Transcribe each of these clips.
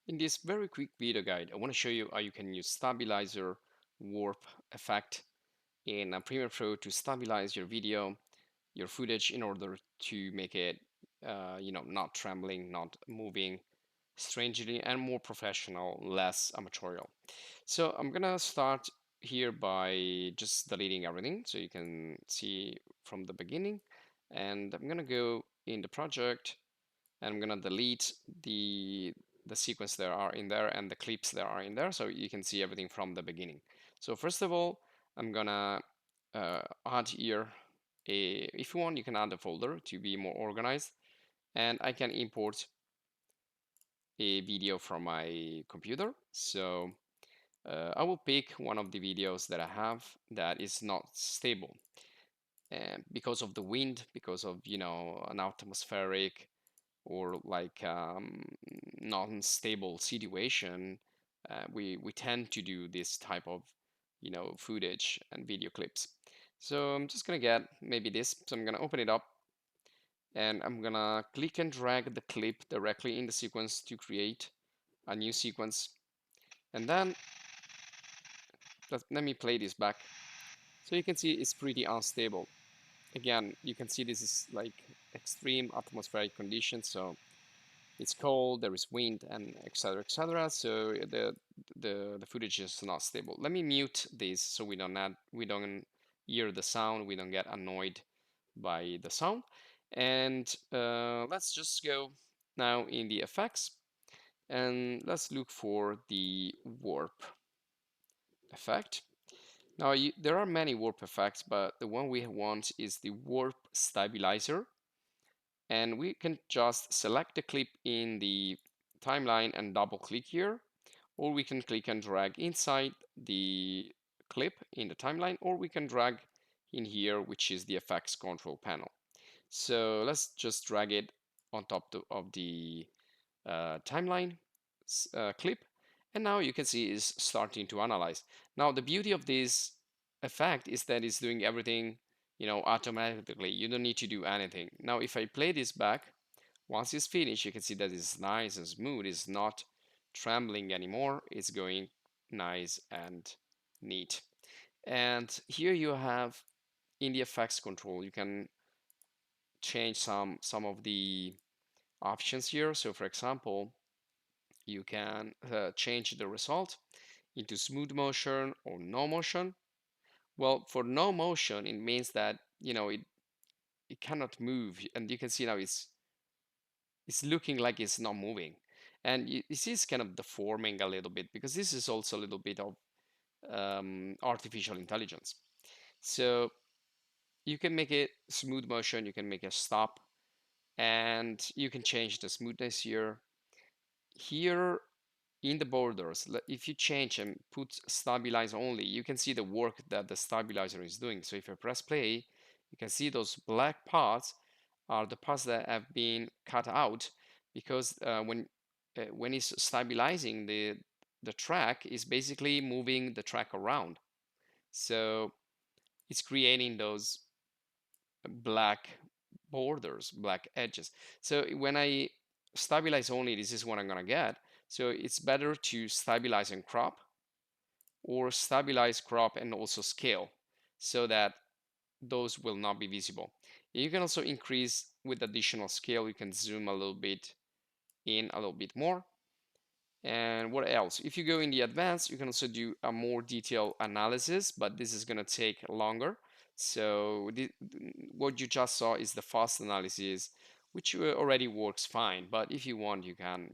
In this very quick video guide, I want to show you how you can use stabilizer warp effect in Premiere Pro to stabilize your video, your footage in order to make it, not trembling, not moving strangely, and more professional, less amatorial. So I'm gonna start here by just deleting everything so you can see from the beginning. And I'm gonna go in the project and I'm gonna delete the sequence that are in there and the clips that are in there so you can see everything from the beginning. So first of all, I'm gonna add here if you want, you can add a folder to be more organized, and I can import a video from my computer. So I will pick one of the videos that I have that is not stable, and because of the wind, because of an atmospheric or like non-stable situation, we tend to do this type of footage and video clips. So I'm just gonna get maybe this. So I'm gonna open it up and I'm gonna click and drag the clip directly in the sequence to create a new sequence. And then let me play this back. So you can see it's pretty unstable. Again, you can see this is like extreme atmospheric conditions. So it's cold, there is wind, and etc. etc. So the footage is not stable. Let me mute this so we don't hear the sound, we don't get annoyed by the sound. And let's just go now in the effects and let's look for the warp effect. Now there are many warp effects, but the one we want is the warp stabilizer. And we can just select the clip in the timeline and double click here, or we can click and drag inside the clip in the timeline, or we can drag in here, which is the effects control panel. So let's just drag it on top of the timeline clip, and now you can see it's starting to analyze. Now the beauty of this effect is that it's doing everything automatically. You don't need to do anything. Now if I play this back, once it's finished, you can see that it's nice and smooth. It's not trembling anymore. It's going nice and neat. And here you have in the effects control, you can change some of the options here. So for example, you can change the result into smooth motion or no motion. Well, for no motion, it means that it cannot move, and you can see now it's looking like it's not moving, and you see it's kind of deforming a little bit because this is also a little bit of artificial intelligence. So you can make it smooth motion, you can make a stop, and you can change the smoothness here. Here in the borders, if you change and put stabilize only, you can see the work that the stabilizer is doing. So if I press play, you can see those black parts are the parts that have been cut out because when it's stabilizing the track, is basically moving the track around. So it's creating those black borders, black edges. So when I stabilize only, this is what I'm gonna get. So it's better to stabilize and crop, or stabilize, crop, and also scale so that those will not be visible. You can also increase with additional scale. You can zoom a little bit in, a little bit more. And what else? If you go in the advanced, you can also do a more detailed analysis, but this is going to take longer. So what you just saw is the fast analysis, which already works fine. But if you want, you can,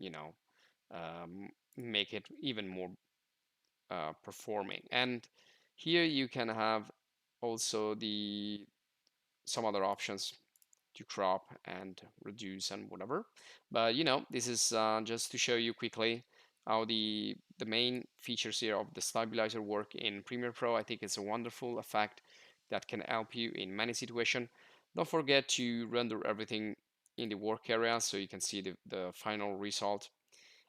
make it even more performing. And here you can have also some other options to crop and reduce and whatever. But this is just to show you quickly how the main features here of the stabilizer work in Premiere Pro. I think it's a wonderful effect that can help you in many situations. Don't forget to render everything in the work area so you can see the final result.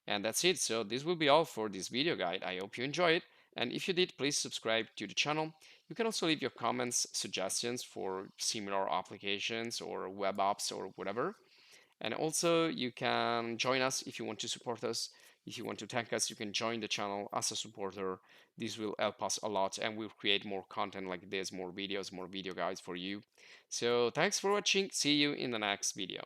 And that's it. So this will be all for this video guide. I hope you enjoy it. And if you did, please subscribe to the channel. You can also leave your comments, suggestions for similar applications or web apps or whatever. And also you can join us if you want to support us. If you want to thank us, you can join the channel as a supporter. This will help us a lot, and we'll create more content like this, more videos, more video guides for you. So thanks for watching. See you in the next video.